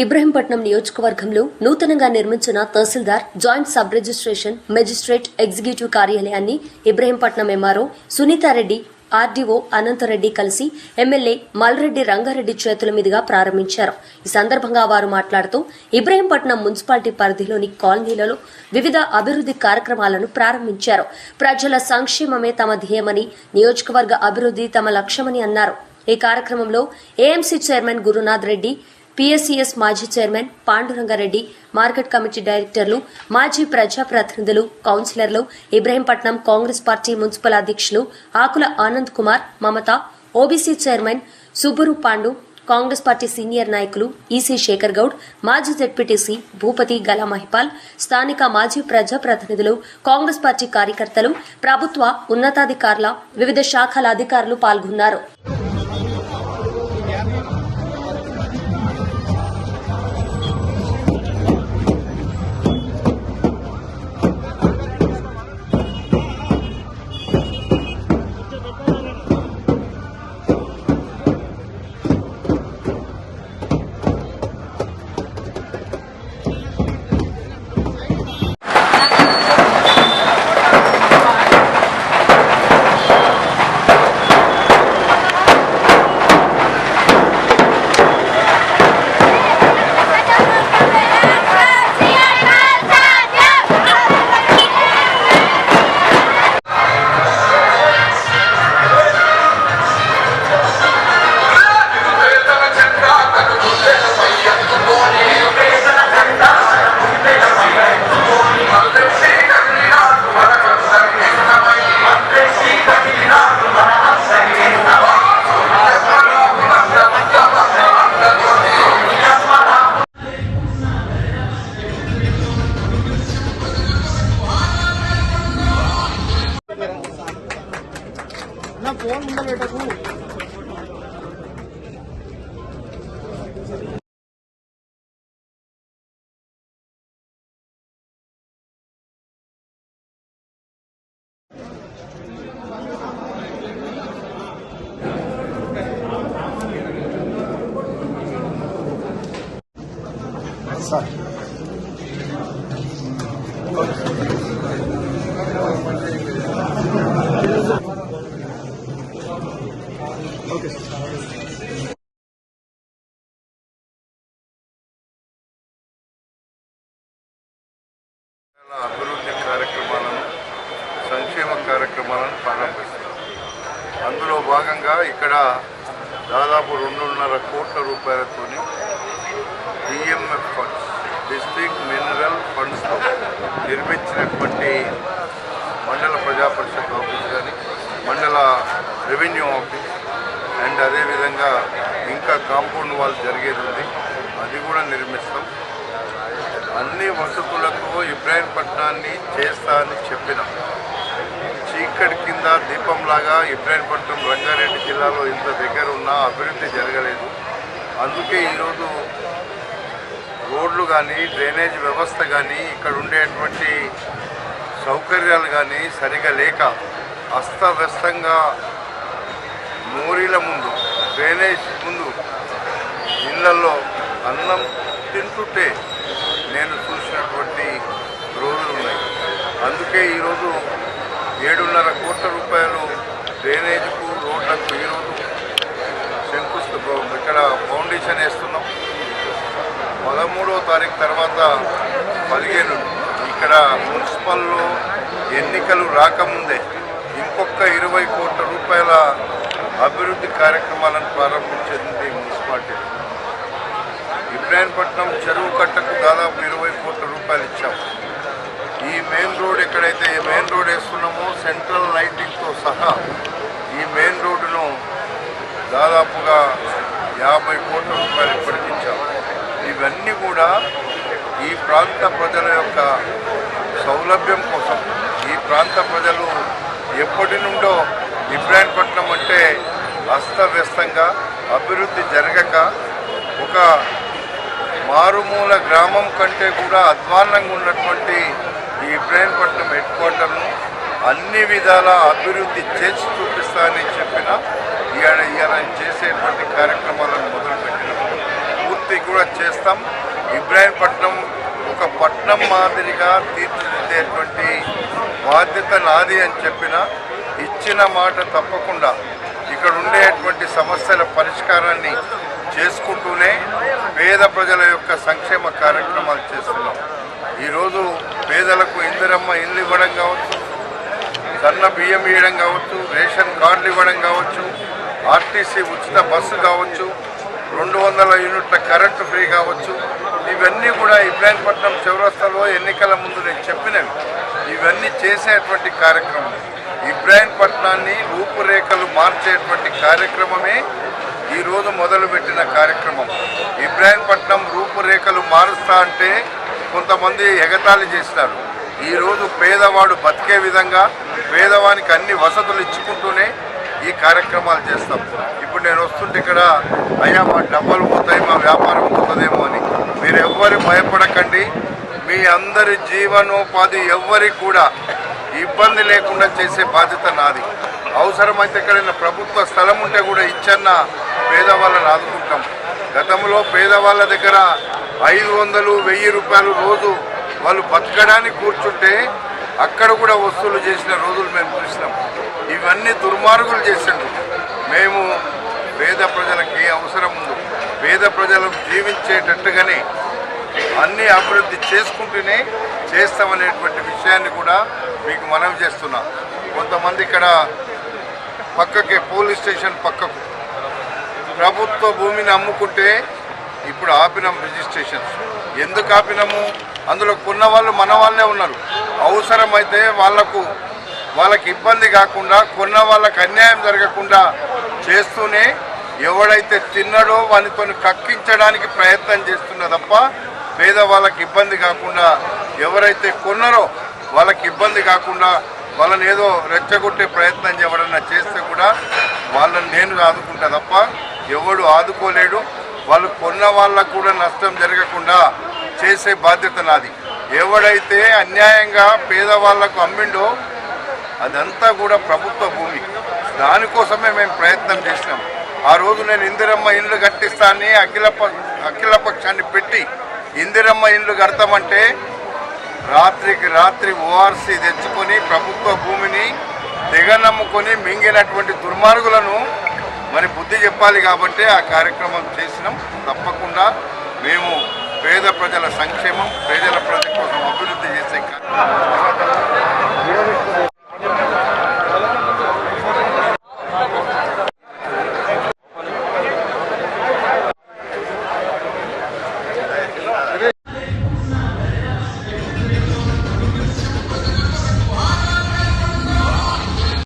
ఇబ్రహీంపట్నం నియోజకవర్గంలో నూతనంగా నిర్మించిన తహసీల్దార్ joint sub registration magistrate executive కార్యాలయాన్ని ఇబ్రహీంపట్నం ఎంఆర్ఓ సునీతారెడ్డి, ఆర్డీఓ అనంతరెడ్డి కలిసి ఎమ్మెల్యే మల్రెడ్డి రంగారెడ్డి చేతుల మీదుగా ప్రారంభించారు. ఈ సందర్భంగా వారు మాట్లాడుతూ ఇబ్రహీంపట్నం మున్సిపాలిటీ పరిధిలోని కాలనీలలో వివిధ అభివృద్ది కార్యక్రమాలను ప్రారంభించారు. ప్రజల సంక్షేమమే తమ ధ్యేయమని, నియోజకవర్గ అభివృద్ది తమ లక్ష్యమని అన్నారు. ఈ కార్యక్రమంలో AMC chairman Gurunath Reddy, PSCS మాజీ చైర్మన్ పాండురంగారెడ్డి, మార్కెట్ కమిటీ డైరెక్టర్లు, మాజీ ప్రజాప్రతినిధులు, కౌన్సిలర్లు, ఇబ్రహీంపట్నం కాంగ్రెస్ పార్టీ మున్సిపల్ అధ్యక్షులు Akula Anand Kumar, Mamata, OBC chairman Subburu Pandu, Congress party senior నాయకులు ఈసీ శేఖర్ గౌడ్, మాజీ జెడ్పీటీసీ భూపతి గలా మహిపాల్, స్థానిక మాజీ ప్రజాప్రతినిధులు, కాంగ్రెస్ పార్టీ కార్యకర్తలు, ప్రభుత్వ ఉన్నతాధికారుల, వివిధ శాఖల అధికారులు పాల్గొన్నారు. ఫోన్ ముందు పెట్టకు. సార్ అభివృద్ధి కార్యక్రమాలను, సంక్షేమ కార్యక్రమాలను ప్రారంభిస్తున్నారు. అందులో భాగంగా ఇక్కడ దాదాపు 2.5 కోట్ల రూపాయలతో డిఎంఎఫ్ ఫండ్స్, డిస్ట్రిక్ట్ మినరల్ ఫండ్స్తో నిర్మించినటువంటి మండల ప్రజా పరిషత్ ఆఫీస్ కానీ, మండల రెవెన్యూ ఆఫీస్ అండ్ అదేవిధంగా ఇంకా కాంపౌండ్ వాల్ జరిగేది ఉంది, అది కూడా నిర్మిస్తాం. అన్ని వసతులతో ఇబ్రహీంపట్నాన్ని చేస్తా అని చెప్పినాం. చీకటి కింద దీపంలాగా ఇబ్రహీంపట్నం రంగారెడ్డి జిల్లాలో ఇంత దగ్గర ఉన్నా అభివృద్ధి జరగలేదు. అందుకే ఈరోజు రోడ్లు కానీ, డ్రైనేజ్ వ్యవస్థ కానీ, ఇక్కడ ఉండేటువంటి సౌకర్యాలు కానీ సరిగా లేక అస్తవ్యస్తంగా మోరీల ముందు, డ్రైనేజ్ ముందు ఇళ్లలో అన్నం తింటుంటే నేను చూసినటువంటి రోజులు ఉన్నాయి. అందుకే ఈరోజు 7.5 కోట్ల రూపాయలు డ్రైనేజ్కు, రోడ్లకు ఈరోజు ఇక్కడ ఫౌండేషన్ వేస్తున్నాం. 13వ తారీఖు తర్వాత 15 ఇక్కడ మున్సిపల్లో ఎన్నికలు రాకముందే ఇంకొక 20 కోట్ల రూపాయల అభివృద్ధి కార్యక్రమాలను ప్రారంభించింది మున్సిపాలిటీ. ఇబ్రహీంపట్నం చెరువు కట్టకు దాదాపు 20 కోట్ల రూపాయలు ఇచ్చాం. ఈ మెయిన్ రోడ్ ఎక్కడైతే మెయిన్ రోడ్ వేస్తున్నామో సెంట్రల్ లైటింగ్తో సహా ఈ మెయిన్ రోడ్డును దాదాపుగా 50 కోట్ల రూపాయలు ఇప్పటికిచ్చాం. ఇవన్నీ కూడా ఈ ప్రాంత ప్రజల యొక్క సౌలభ్యం కోసం. ఈ ప్రాంత ప్రజలు ఎప్పటి నుండో ఇబ్రహీంపట్నం అంటే అస్తవ్యస్తంగా, అభివృద్ధి జరగక, ఒక మారుమూల గ్రామం కంటే కూడా అధ్వాన్నంగా ఉన్నటువంటి ఈ ఇబ్రహీంపట్నం హెడ్ క్వార్టర్ను అన్ని విధాల అభివృద్ధి చేసి చూపిస్తానని చెప్పిన ఇవాళ చేసేటువంటి కార్యక్రమాలను మొదలుపెట్టిన పూర్తి కూడా చేస్తాం. ఇబ్రాహీంపట్నం ఒక పట్నం మాదిరిగా తీర్చిదిద్దేటువంటి బాధ్యత నాది అని చెప్పిన ఇచ్చిన మాట తప్పకుండా ఇక్కడ ఉండేటువంటి సమస్యల పరిష్కారాన్ని చేసుకుంటూనే పేద ప్రజల యొక్క సంక్షేమ కార్యక్రమాలు చేస్తున్నాం. ఈరోజు పేదలకు ఇందిరమ్మ ఇల్లు ఇవ్వడం కావచ్చు, సన్న బియ్యం ఇవ్వడం కావచ్చు, రేషన్ కార్డులు ఇవ్వడం కావచ్చు, ఆర్టీసీ ఉచిత బస్సు కావచ్చు, 200 యూనిట్ల కరెంటు ఫ్రీ కావచ్చు, ఇవన్నీ కూడా ఇబ్రాహీంపట్నం చౌరస్తాలో ఎన్నికల ముందు నేను చెప్పినవి. ఇవన్నీ చేసేటువంటి కార్యక్రమం, ఇబ్రాహీంపట్నాన్ని రూపురేఖలు మార్చేటువంటి కార్యక్రమమే ఈరోజు మొదలుపెట్టిన కార్యక్రమం. ఇబ్రాహీంపట్నం రూపురేఖలు మారుస్తా అంటే కొంతమంది ఎగతాళి చేసినారు. ఈరోజు పేదవాడు బతికే విధంగా పేదవానికి అన్ని వసతులు ఇచ్చుకుంటూనే ఈ కార్యక్రమాలు చేస్తాం. ఇప్పుడు నేను వస్తుంటే ఇక్కడ అయ్యా మా డబ్బులు పోతాయి, మా వ్యాపారం పోతుందేమో అని మీరు ఎవ్వరు భయపడకండి. మీ అందరి జీవనోపాధి ఎవ్వరికి కూడా ఇబ్బంది లేకుండా చేసే బాధ్యత నాది. అవసరమైతే ఎక్కడైనా ప్రభుత్వ స్థలం ఉంటే కూడా ఇచ్చన్న పేదవాళ్ళని ఆదుకుంటాం. గతంలో పేదవాళ్ళ దగ్గర 500-1000 రూపాయలు రోజు వాళ్ళు బతకడానికి కూర్చుంటే అక్కడ కూడా వసూలు చేసిన రోజులు మేము చూసినాం. ఇవన్నీ దుర్మార్గులు చేసిండు. మేము పేద ప్రజలకి ఏ అవసరం ఉందో పేద ప్రజలు జీవించేటట్టుగానే అన్ని అభివృద్ధి చేసుకుంటూనే చేస్తామనేటువంటి విషయాన్ని కూడా మీకు మనవి చేస్తున్నా. కొంతమంది ఇక్కడ పక్కకే పోలీస్ స్టేషన్ పక్కకు ప్రభుత్వ భూమిని అమ్ముకుంటే ఇప్పుడు ఆపినాం రిజిస్ట్రేషన్స్. ఎందుకు ఆపినాము? అందులో కొన్న వాళ్ళు మన వాళ్ళే ఉన్నారు. అవసరమైతే వాళ్ళకి ఇబ్బంది కాకుండా, కొన్న వాళ్ళకి అన్యాయం జరగకుండా చేస్తూనే ఎవడైతే తిన్నాడో వానితో కక్కించడానికి ప్రయత్నం చేస్తున్నా తప్ప పేదవాళ్ళకి ఇబ్బంది కాకుండా, ఎవరైతే కొన్నారో వాళ్ళకి ఇబ్బంది కాకుండా వాళ్ళని ఏదో రెచ్చగొట్టే ప్రయత్నం ఎవడన్నా చేస్తే కూడా వాళ్ళని నేను ఆదుకుంటా తప్ప ఎవడు ఆదుకోలేడు. వాళ్ళు కొన్న వాళ్ళకు కూడా నష్టం జరగకుండా చేసే బాధ్యత నాది. ఎవడైతే అన్యాయంగా పేదవాళ్లకు అమ్మిండో అదంతా కూడా ప్రభుత్వ భూమి. దానికోసమే మేము ప్రయత్నం చేసినాం. ఆ రోజు నేను ఇందిరమ్మ ఇండ్లు కట్టిస్తానని అఖిల పక్షాన్ని పెట్టి ఇందిరమ్మ ఇండ్లు కడతామంటే రాత్రికి రాత్రి ఓఆర్సీ తెచ్చుకొని ప్రభుత్వ భూమిని తెగనమ్ముకొని మింగినటువంటి దుర్మార్గులను మరి బుద్ధి చెప్పాలి కాబట్టి ఆ కార్యక్రమం చేసినాం. తప్పకుండా మేము పేద ప్రజల సంక్షేమం, పేదల ప్రజల కోసం అభివృద్ధి చేసే కార్యక్రమం